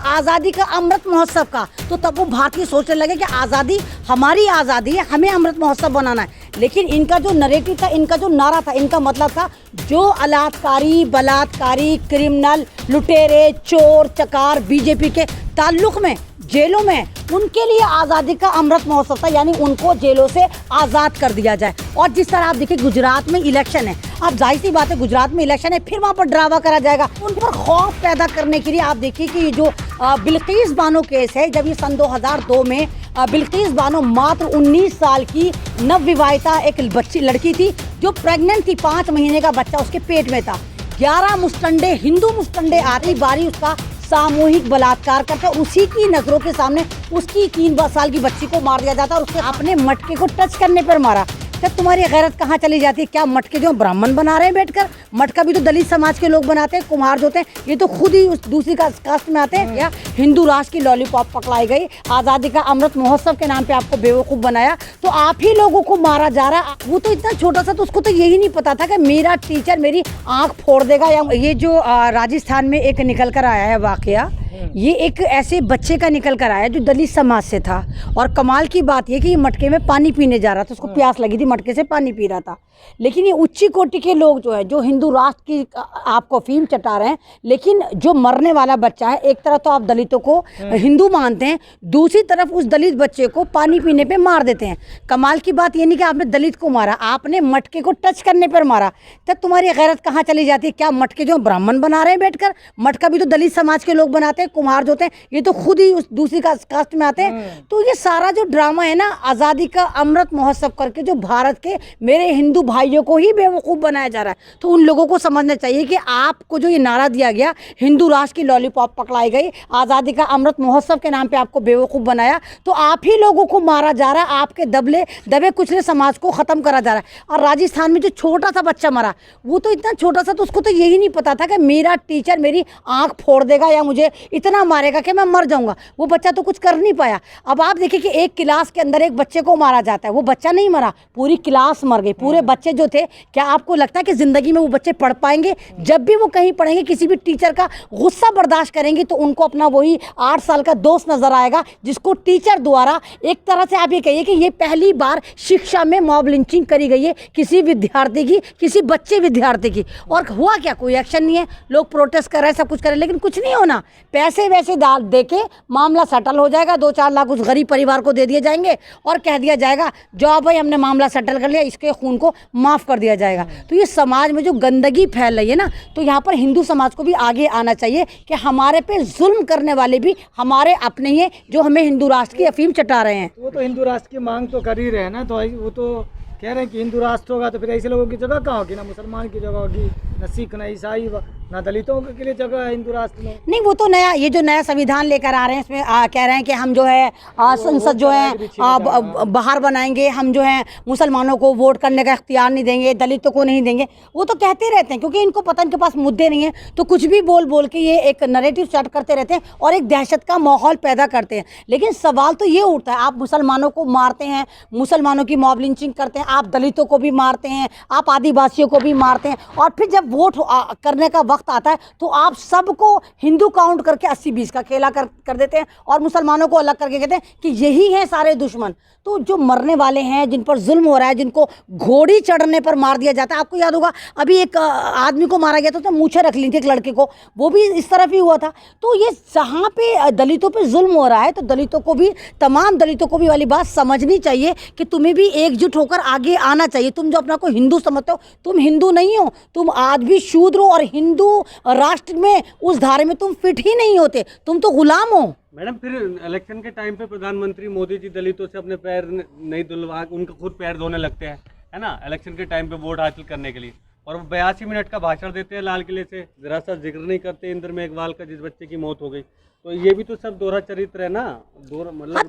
आज़ादी का अमृत महोत्सव का, तो तब वो भारतीय सोचने लगे कि आज़ादी हमारी आज़ादी है, हमें अमृत महोत्सव बनाना है। लेकिन इनका जो नरेटिव था, इनका जो नारा था, इनका मतलब था जो अलात्कारी, बलात्कारी, क्रिमिनल, लुटेरे, चोर, चकार बीजेपी के ताल्लुक में जेलों में, उनके लिए आज़ादी का अमृत महोत्सव था, यानी उनको जेलों से आज़ाद कर दिया जाए। और जिस तरह आप देखिए गुजरात में इलेक्शन है, अब जाहिर सी बात है गुजरात में इलेक्शन है, फिर वहाँ पर ड्रामा करा जाएगा उन पर खौफ पैदा करने के लिए। आप देखिए कि ये जो बिल्किस बानो केस है, जब ये सन 2002 में बिल्किस बानो मात्र 19 साल की नवविवाहिता एक लड़की थी जो प्रेग्नेंट थी, 5 महीने का बच्चा उसके पेट में था। 11 मुस्टंडे, हिंदू मुस्टंडे आती बारी उसका सामूहिक बलात्कार करते, उसी की नजरों के सामने उसकी 3 साल की बच्ची को मार दिया जाता और उसके अपने मटके को टच करने पर मारा। क्या तुम्हारी गैरत कहाँ चली जाती है? क्या मटके जो ब्राह्मण बना रहे हैं बैठकर? मटका भी तो दलित समाज के लोग बनाते हैं, कुम्हार जो होते हैं, ये तो खुद ही उस दूसरी कास्ट में आते हैं। या हिंदू राष्ट्र की लॉलीपॉप पकड़ाई गई, आज़ादी का अमृत महोत्सव के नाम पे आपको बेवकूफ़ बनाया, तो आप ही लोगों को मारा जा रहा। वो तो इतना छोटा सा, तो उसको तो यही नहीं पता था कि मेरा टीचर मेरी आँख फोड़ देगा। या ये जो राजस्थान में एक निकल कर आया है वाकया, ये एक ऐसे बच्चे का निकल कर आया जो दलित समाज से था। और कमाल की बात ये कि ये मटके में पानी पीने जा रहा था, उसको प्यास लगी थी, मटके से पानी पी रहा था। लेकिन ये उच्च कोटि के लोग जो है, जो हिंदू राष्ट्र की आपको अफीम चटा रहे हैं, लेकिन जो मरने वाला बच्चा है, एक तरफ तो आप दलितों को हिंदू मानते हैं, दूसरी तरफ उस दलित बच्चे को पानी पीने पे मार देते हैं। कमाल की बात ये नहीं कि आपने दलित को मारा, आपने मटके को टच करने पर मारा। तब तुम्हारी गैरत कहाँ चली जाती है? क्या मटके जो ब्राह्मण बना रहे हैं बैठकर? मटका भी तो दलित समाज के लोग बनाते हैं, कुम्हार जो होते हैं, ये तो खुद ही उस दूसरी कास्ट में आते हैं। तो ये सारा जो ड्रामा है ना, आज़ादी का अमृत महोत्सव करके जो भारत के मेरे हिंदू भाइयों को ही बेवकूफ़ बनाया जा रहा है। तो उन लोगों को समझना चाहिए कि आपको जो ये नारा दिया गया, हिंदू राष्ट्र की लॉलीपॉप पकड़ाई गई, आज़ादी का अमृत महोत्सव के नाम पे आपको बेवकूफ़ बनाया, तो आप ही लोगों को मारा जा रहा है, आपके दबे कुचले समाज को ख़त्म करा जा रहा है। और राजस्थान में जो छोटा सा बच्चा मरा, वो तो इतना छोटा सा, तो उसको तो यही नहीं पता था कि मेरा टीचर मेरी आँख फोड़ देगा या मुझे इतना मारेगा कि मैं मर जाऊँगा। वो बच्चा तो कुछ कर नहीं पाया। अब आप देखिए कि एक क्लास के अंदर एक बच्चे को मारा जाता है, वो बच्चा नहीं मरा, पूरी क्लास मर गई, पूरे बच्चे जो थे। क्या आपको लगता है कि ज़िंदगी में वो बच्चे पढ़ पाएंगे? जब भी वो कहीं पढ़ेंगे, किसी भी टीचर का गुस्सा बर्दाश्त करेंगे, तो उनको अपना वही 8 साल का दोस्त नज़र आएगा, जिसको टीचर द्वारा एक तरह से आप ये कहिए कि ये पहली बार शिक्षा में मॉब लिंचिंग करी गई है किसी विद्यार्थी की, किसी बच्चे विद्यार्थी की। और हुआ क्या? कोई एक्शन नहीं है, लोग प्रोटेस्ट कर रहे हैं, सब कुछ कर रहे हैं, लेकिन कुछ नहीं होना। पैसे वैसे दे के मामला सेटल हो जाएगा, 2-4 लाख उस गरीब परिवार को दे दिए जाएंगे और कह दिया जाएगा जाओ भाई हमने मामला सेटल कर लिया, इसके खून को माफ़ कर दिया जाएगा। तो ये समाज में जो गंदगी फैल रही है ना, तो यहाँ पर हिंदू समाज को भी आगे आना चाहिए कि हमारे पे जुल्म करने वाले भी हमारे अपने ही हैं, जो हमें हिंदू राष्ट्र की अफीम चटा रहे हैं। वो तो हिंदू राष्ट्र की मांग तो कर ही रहे हैं ना, तो वो तो कह रहे हैं कि हिंदू राष्ट्र होगा तो फिर ऐसे लोगों की जगह कहाँ होगी? ना मुसलमान की जगह होगी, ना सिख, ना ईसाई, ना दलितों के लिए जगह है हिंदू राष्ट्र में। नहीं, वो तो नया, ये जो नया संविधान लेकर आ रहे हैं, इसमें कह रहे हैं कि हम जो है संसद जो है बाहर बनाएंगे, हम जो है मुसलमानों को वोट करने का इख्तियार नहीं देंगे, दलितों को नहीं देंगे। वो तो कहते रहते हैं, क्योंकि इनको पता इनके पास मुद्दे नहीं है, तो कुछ भी बोल के ये एक नैरेटिव सेट करते रहते हैं और एक दहशत का माहौल पैदा करते हैं। लेकिन सवाल तो ये उठता है, आप मुसलमानों को मारते हैं, मुसलमानों की मॉब लिंचिंग करते हैं, आप दलितों को भी मारते हैं, आप आदिवासियों को भी मारते हैं, और फिर जब वोट करने का वक्त आता है तो आप सबको हिंदू काउंट करके 80-20 का खेला कर देते हैं और मुसलमानों को अलग करके कहते हैं कि यही हैं सारे दुश्मन। तो जो मरने वाले हैं, जिन पर जुल्म हो रहा है, जिनको घोड़ी चढ़ने पर मार दिया जाता है, आपको याद होगा अभी एक आदमी को मारा गया था, तो मूछें रख ली थी एक लड़के को, वो भी इस तरफ ही हुआ था। तो ये जहाँ पे दलितों पे जुल्म हो रहा है, तो दलितों को भी, तमाम दलितों को भी वाली बात समझनी चाहिए कि तुम्हें भी एकजुट होकर आगे आना चाहिए। तुम जो अपना को हिंदू समझते हो, तुम हिंदू नहीं हो, तुम आज भी शूद्र हो, और हिंदू राष्ट्र में उस धारे में तुम फिट ही नहीं होते, तुम तो गुलाम हो। मैडम, फिर इलेक्शन के टाइम पे प्रधानमंत्री मोदी जी दलितों से अपने पैर नहीं धुलवा, उनका खुद पैर धोने लगते हैं, है ना, इलेक्शन के टाइम पे वोट हासिल करने के लिए, और वो 82 मिनट का भाषण देते हैं लाल किले से, जरा सा जिक्र नहीं करते इंद्र मेघवाल का, जिस बच्चे की मौत हो गई। तो ये भी तो सब दोहरा चरित्र है ना, मतलब हाँ,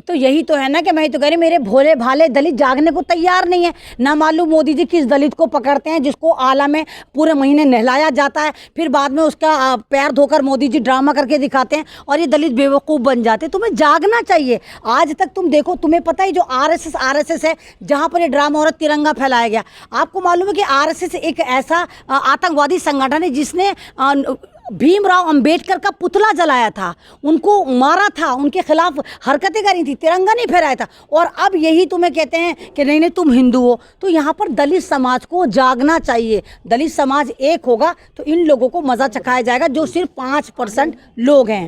तो यही तो है ना कि मैं तो कह रही, मेरे भोले भाले दलित जागने को तैयार नहीं है। ना मालूम मोदी जी किस दलित को पकड़ते हैं जिसको आला में पूरे महीने नहलाया जाता है, फिर बाद में उसका पैर धोकर मोदी जी ड्रामा करके दिखाते हैं और ये दलित बेवकूफ़ बन जाते हैं। तुम्हें जागना चाहिए। आज तक तुम देखो, तुम्हें पता है जो आरएसएस है, जहाँ पर ये ड्रामा और तिरंगा फैलाया गया, आपको मालूम है कि आरएसएस एक ऐसा आतंकवादी संगठन है जिसने भीमराव अंबेडकर का पुतला जलाया था, उनको मारा था, उनके खिलाफ हरकतें करी थी, तिरंगा नहीं फहराया था, और अब यही तुम्हें कहते हैं कि नहीं नहीं तुम हिंदू हो। तो यहाँ पर दलित समाज को जागना चाहिए। दलित समाज एक होगा तो इन लोगों को मज़ा चखाया जाएगा जो सिर्फ 5% लोग हैं।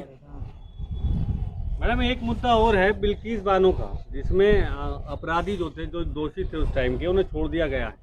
मैडम एक मुद्दा और है बिल्किस बानो का, जिसमें अपराधी जो थे, जो दोषी थे उस टाइम के, उन्हें छोड़ दिया गया है।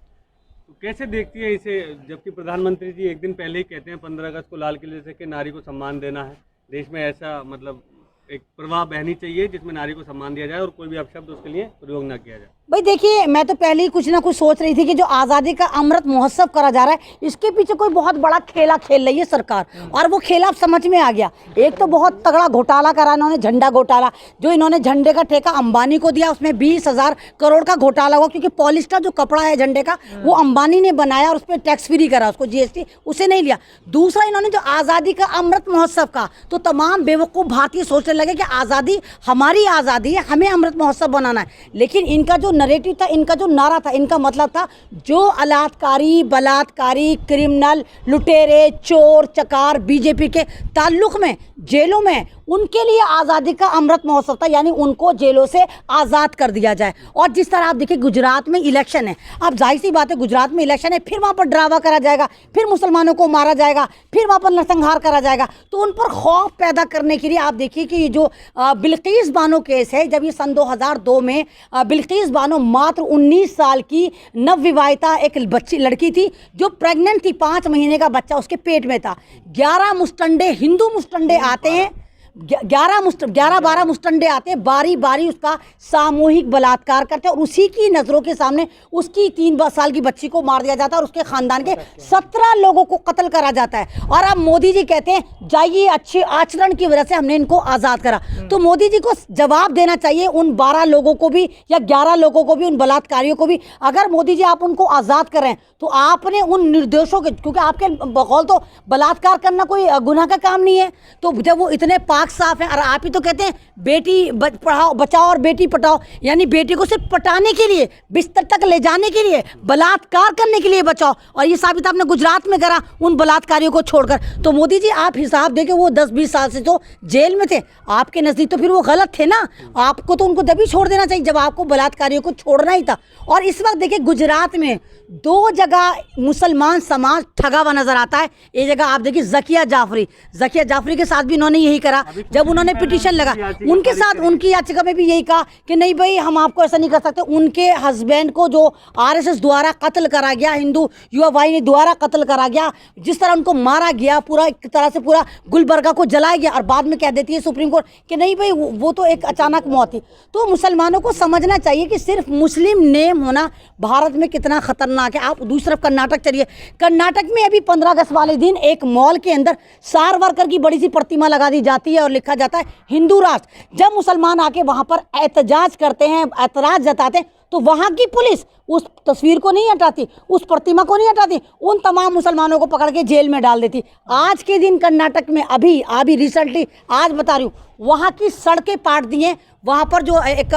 तो कैसे देखती है इसे, जबकि प्रधानमंत्री जी एक दिन पहले ही कहते हैं 15 अगस्त को लाल किले से कि नारी को सम्मान देना है, देश में ऐसा मतलब एक प्रवाह बहनी चाहिए जिसमें नारी को सम्मान दिया जाए और कोई भी अपशब्द उसके लिए प्रयोग ना किया जाए। भाई देखिए, मैं तो पहले ही कुछ ना कुछ सोच रही थी कि जो आज़ादी का अमृत महोत्सव करा जा रहा है, इसके पीछे कोई बहुत बड़ा खेला खेल रही है सरकार, और वो खेला अब समझ में आ गया। एक तो बहुत तगड़ा घोटाला करा इन्होंने, झंडा घोटाला, जो इन्होंने झंडे का ठेका अंबानी को दिया, उसमें 20,000 करोड़ का घोटाला हुआ, क्योंकि पॉलिस्टर जो कपड़ा है झंडे का वो अंबानी ने बनाया और उस पर टैक्स फ्री करा, उसको GST उसे नहीं लिया। दूसरा, इन्होंने जो आज़ादी का अमृत महोत्सव का, तो तमाम बेवकूफ़ भारतीय सोचने लगे कि आज़ादी हमारी आज़ादी है, हमें अमृत महोत्सव बनाना है। लेकिन इनका जो नरेटिव था, इनका जो नारा था, इनका मतलब था जो अलात्कारी, बलात्कारी, क्रिमिनल, लुटेरे, चोर, चकार बीजेपी के ताल्लुक में जेलों में, उनके लिए आज़ादी का अमृत महोत्सव था, यानी उनको जेलों से आज़ाद कर दिया जाए। और जिस तरह आप देखिए गुजरात में इलेक्शन है, अब जाहिर सी बात है गुजरात में इलेक्शन है, फिर वहाँ पर ड्रामा करा जाएगा, फिर मुसलमानों को मारा जाएगा, फिर वहाँ पर नरसंहार करा जाएगा। तो उन पर खौफ पैदा करने के लिए आप देखिए कि ये जो बिल्किस बानो केस है, जब ये सन 2002 में बिल्किस बानो मात्र 19 साल की नवविवाहिता एक बच्ची लड़की थी जो प्रेग्नेंट थी, 5 महीने का बच्चा उसके पेट में था। 11 मुस्टंडे, हिंदू मुस्टंडे आते हैं, 11-12 मुस्टंडे आते हैं, बारी बारी उसका सामूहिक बलात्कार करते हैं, और उसी की नज़रों के सामने उसकी 3 साल की बच्ची को मार दिया जाता है और उसके ख़ानदान के 17 लोगों को कत्ल करा जाता है। और अब मोदी जी कहते हैं जाइए, अच्छे आचरण की वजह से हमने इनको आज़ाद करा। तो मोदी जी को जवाब देना चाहिए उन 12 लोगों को भी या 11 लोगों को भी, उन बलात्कारियों को भी। अगर मोदी जी आप उनको आज़ाद कर रहे हैं तो आपने उन निर्दोषों के, क्योंकि आपके बकौल तो बलात्कार करना कोई गुनाह का काम नहीं है, तो जब वो इतने पाक साफ है, और आप ही तो कहते हैं बेटी पढ़ाओ बचाओ और बेटी पटाओ, यानी बेटी को सिर्फ पटाने के लिए, बिस्तर तक ले जाने के लिए, बलात्कार करने के लिए बचाओ, और ये साबित आपने गुजरात में करा उन बलात्कारियों को छोड़कर। तो मोदी जी आप हिसाब देके, वो 10-20 साल से तो जेल में थे, आपके नज़दीक तो फिर वो गलत थे ना, आपको तो उनको तभी छोड़ देना चाहिए जब आपको बलात्कारियों को छोड़ना ही था। और इस वक्त देखिए गुजरात में 2 जगह मुसलमान समाज ठगा हुआ नजर आता है। एक जगह आप देखिए ज़किया जाफरी के साथ भी इन्होंने यही करा, जब उन्होंने पिटीशन लगा उनके साथ, उनकी याचिका में भी यही कहा कि नहीं भाई हम आपको ऐसा नहीं कर सकते। उनके हस्बैंड को जो RSS द्वारा कत्ल करा गया, हिंदू युवा वाहिनी द्वारा कत्ल करा गया, जिस तरह उनको मारा गया, पूरा एक तरह से पूरा गुलबर्गा को जलाया गया, और बाद में कह देती है सुप्रीम कोर्ट कि नहीं भाई वो तो एक अचानक मौत थी। तो मुसलमानों को समझना चाहिए कि सिर्फ मुस्लिम नेम होना भारत में कितना खतरनाक है। आप दूसरी तरफ कर्नाटक चलिए, कर्नाटक में अभी 15 अगस्त वाले दिन एक मॉल के अंदर सावरकर की बड़ी सी प्रतिमा लगा दी जाती है और लिखा जाता है हिंदू राष्ट्र। जब मुसलमान आके वहां पर एहतजाज करते हैं, ऐतराज जताते हैं, तो वहां की पुलिस उस तस्वीर को नहीं हटाती, उस प्रतिमा को नहीं हटाती, उन तमाम मुसलमानों को पकड़ के जेल में डाल देती। आज के दिन कर्नाटक में अभी रिसेंटली, आज बता रही हूँ, वहाँ की सड़कें पाट दी हैं, वहाँ पर जो एक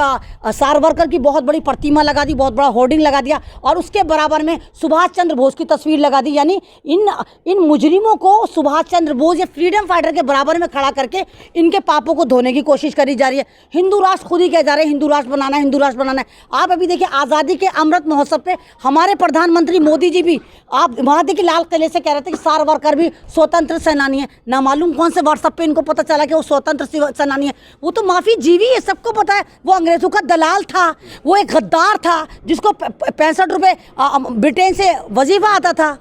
सावरकर की बहुत बड़ी प्रतिमा लगा दी, बहुत बड़ा होर्डिंग लगा दिया, और उसके बराबर में सुभाष चंद्र बोस की तस्वीर लगा दी। यानी इन मुजरिमों को सुभाष चंद्र बोस या फ्रीडम फाइटर के बराबर में खड़ा करके इनके पापों को धोने की कोशिश करी जा रही है। हिंदू राष्ट्र खुद ही कह जा रहे हैं हिंदू राष्ट्र बनाना है, हिंदू राष्ट्र बनाना है। आप अभी देखिए आज़ादी के अमृत महोत्सव पे हमारे प्रधानमंत्री मोदी जी भी, आप वहाँ देखिए लाल किले से कह रहे थे कि सावरकर भी स्वतंत्र सेनानी है। ना मालूम कौन से व्हाट्सएप पे इनको पता चला कि वो स्वतंत्र सेनानी है। वो तो माफी जीवी है, सबको पता है, वो अंग्रेजों का दलाल था, वो एक गद्दार था जिसको 65 रुपये ब्रिटेन से वजीफा आता था।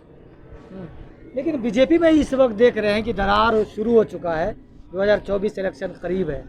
लेकिन बीजेपी में इस वक्त देख रहे हैं कि दरार शुरू हो चुका है, 2024 इलेक्शन करीब है।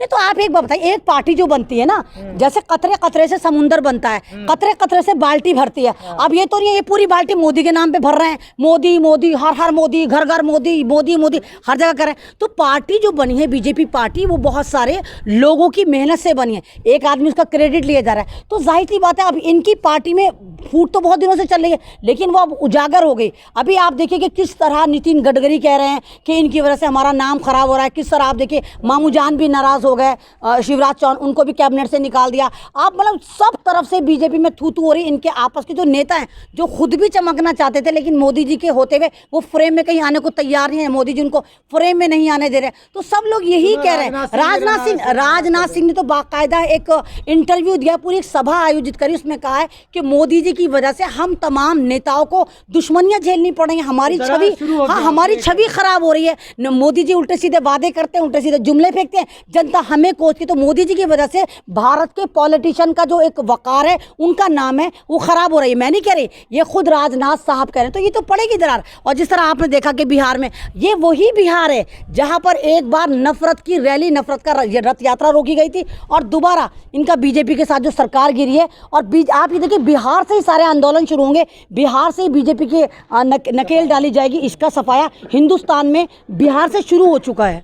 नहीं तो आप एक बात बताइए, एक पार्टी जो बनती है ना, जैसे कतरे कतरे से समुंदर बनता है, कतरे कतरे से बाल्टी भरती है। अब ये तो नहीं, ये पूरी बाल्टी मोदी के नाम पे भर रहे हैं, मोदी मोदी, हर हर मोदी, घर घर मोदी, मोदी मोदी, हर जगह कर रहे हैं। तो पार्टी जो बनी है बीजेपी पार्टी, वो बहुत सारे लोगों की मेहनत से बनी है, एक आदमी उसका क्रेडिट लिया जा रहा है। तो जाहिर सी बात है अब इनकी पार्टी में फूट तो बहुत दिनों से चल रही है, लेकिन वो अब उजागर हो गई। अभी आप देखिए कि किस तरह नितिन गडकरी कह रहे हैं कि इनकी वजह से हमारा नाम खराब हो रहा है, किस तरह आप देखिए मामू जान भी नाराज विश्वास हो गए, शिवराज चौहान, उनको भी कैबिनेट से निकाल दिया। आप मतलब सब तरफ से बीजेपी में थू थू हो रही। इनके आपस के जो नेता हैं जो खुद भी चमकना चाहते थे, लेकिन मोदी जी के होते हुए वो फ्रेम में कहीं आने को तैयार नहीं है, मोदी जी उनको फ्रेम में नहीं आने दे रहे। तो सब लोग यही कह रहे हैं। राजनाथ सिंह ने तो बाकायदा एक इंटरव्यू दिया, पूरी एक सभा आयोजित करी, उसमें कहा है कि मोदी जी की वजह से हम तमाम नेताओं को दुश्मनियां झेलनी पड़ रही हैं, हमारी छवि, हाँ हमारी छवि खराब हो रही है। मोदी जी उल्टे सीधे वादे करते हैं, उल्टे सीधे जुमले फेंकते हैं, जनता हमें कोसती। तो मोदी जी की वजह से भारत के पॉलिटिशियन का जो एक वकार है, उनका नाम है, वो खराब हो रही है। मैं नहीं कह रही, ये खुद राजनाथ साहब कह रहे हैं। तो ये तो पड़ेगी दरार। और जिस तरह आपने देखा कि बिहार में, ये वही बिहार है जहां पर एक बार नफरत की रैली, नफरत का रथ यात्रा रोकी गई थी, और दोबारा इनका बीजेपी के साथ जो सरकार गिरी है। और आप ये देखिए, बिहार से ही सारे आंदोलन शुरू होंगे, बिहार से ही बीजेपी की नकेल डाली जाएगी। इसका सफाया हिंदुस्तान में बिहार से शुरू हो चुका है।